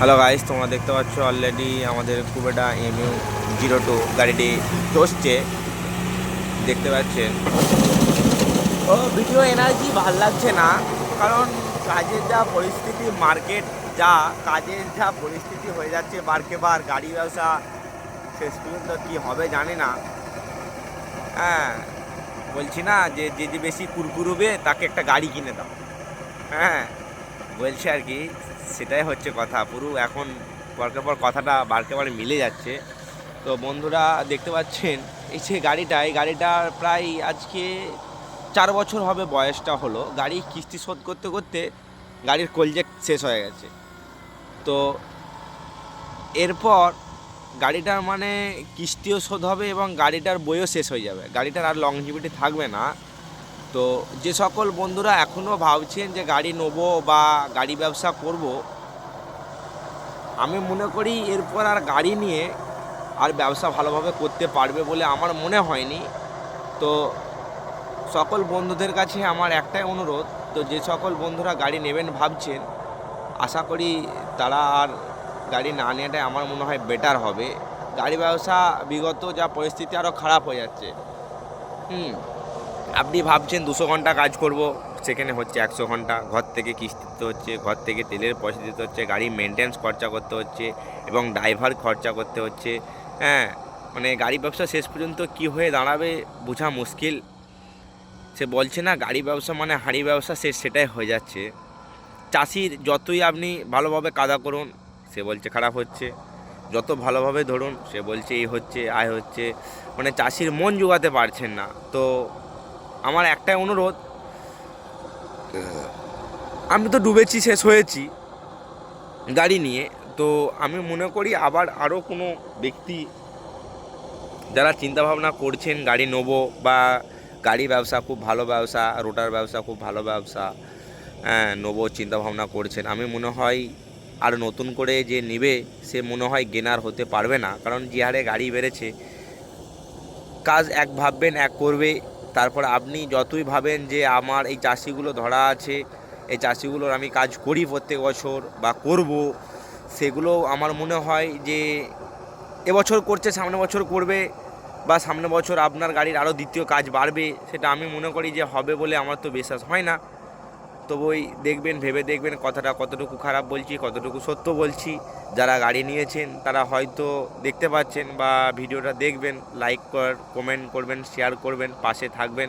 Hello guys, তোমরা দেখতে পাচ্ছ অলরেডি আমাদের কুবেটা MU-02 গাড়িটি চসছে, দেখতে পাচ্ছেন। ও ভিডিও এনার্জি ভাল লাগছে না, কারণ কাজের যা পরিস্থিতি, মার্কেট যা কাজের যা পরিস্থিতি হয়ে যাচ্ছে বারকে বার, গাড়ি ব্যবসা শেষ পর্যন্ত কী হবে জানি না। হ্যাঁ, বলছি না যে যে বেশি কুরকুরবে তাকে একটা গাড়ি কিনে দাও। হ্যাঁ, বলছে আর কি, সেটাই হচ্ছে কথা। পুরো এখন পরকে পর কথাটা বারকে বার মিলে যাচ্ছে। তো বন্ধুরা দেখতে পাচ্ছেন, এই যে এই গাড়িটা প্রায় আজকে 4 বছর হবে বয়সটা হলো। গাড়ি কিস্তি শোধ করতে করতে গাড়ির কলজে শেষ হয়ে গেছে। তো এরপর গাড়িটার মানে কিস্তিও শোধ হবে এবং গাড়িটার বইও শেষ হয়ে যাবে, গাড়িটার আর লংজিভিটি থাকবে না। তো যে সকল বন্ধুরা এখনও ভাবছেন যে গাড়ি নেবো বা গাড়ি ব্যবসা করব, আমি মনে করি এরপর আর গাড়ি নিয়ে আর ব্যবসা ভালোভাবে করতে পারবে বলে আমার মনে হয়নি। তো সকল বন্ধুদের কাছে আমার একটাই অনুরোধ, তো যে সকল বন্ধুরা গাড়ি নেবেন ভাবছেন, আশা করি তারা আর গাড়ি না নেওয়াটাই আমার মনে হয় বেটার হবে। গাড়ি ব্যবসা বিগত যা পরিস্থিতি আরও খারাপ হয়ে যাচ্ছে। আপনি ভাবছেন 200 ঘন্টা কাজ করব, সেখানে হচ্ছে 100 ঘন্টা। ঘর থেকে কিস্তি দিতে হচ্ছে, ঘর থেকে তেলের পয়সা দিতে হচ্ছে, গাড়ি মেনটেন্স খরচা করতে হচ্ছে এবং ড্রাইভার খরচা করতে হচ্ছে। হ্যাঁ, মানে গাড়ি ব্যবসা শেষ পর্যন্ত কি হয়ে দাঁড়াবে বোঝা মুশকিল। সে বলছে না গাড়ি ব্যবসা মানে হাঁড়ি ব্যবসা, সেটাই হয়ে যাচ্ছে। চাষির যতই আপনি ভালোভাবে কাদা করুন, সে বলছে খারাপ হচ্ছে। যত ভালোভাবে ধরুন, সে বলছে এই হচ্ছে, আয় হচ্ছে। মানে চাষির মন জোগাতে পারছেন না। তো আমার একটাই অনুরোধ, আমি তো ডুবেছি, শেষ হয়েছি গাড়ি নিয়ে। তো আমি মনে করি আবার আরও কোনো ব্যক্তি যারা চিন্তাভাবনা করছেন গাড়ি নেবো বা গাড়ি ব্যবসা খুব ভালো ব্যবসা, রোটার ব্যবসা খুব ভালো ব্যবসা, হ্যাঁ নেবো চিন্তাভাবনা করছেন, আমি মনে হয় আর নতুন করে যে নেবে সে মনে হয় গেনার হতে পারবে না। কারণ যে হারে গাড়ি বেড়েছে, কাজ এক ভাববেন এক করবে। তারপর আপনি যতই ভাবেন যে আমার এই চাষিগুলো ধরা আছে, এই চাষিগুলোর আমি কাজ করি প্রত্যেক বছর বা করব, সেগুলো আমার মনে হয় যে এবছর করছে সামনে বছর করবে বা সামনে বছর আপনার গাড়ির আরও দ্বিতীয় কাজ বাড়বে, সেটা আমি মনে করি যে হবে বলে আমার তো বিশ্বাস হয় না। তবুই দেখবেন, ভেবে দেখবেন কথাটা কতটুকু খারাপ বলছি, কতটুকু সত্য বলছি। যারা গাড়ি নিয়েছেন তারা হয়তো দেখতে পাচ্ছেন বা ভিডিওটা দেখবেন, লাইক কমেন্ট করবেন, শেয়ার করবেন, পাশে থাকবেন।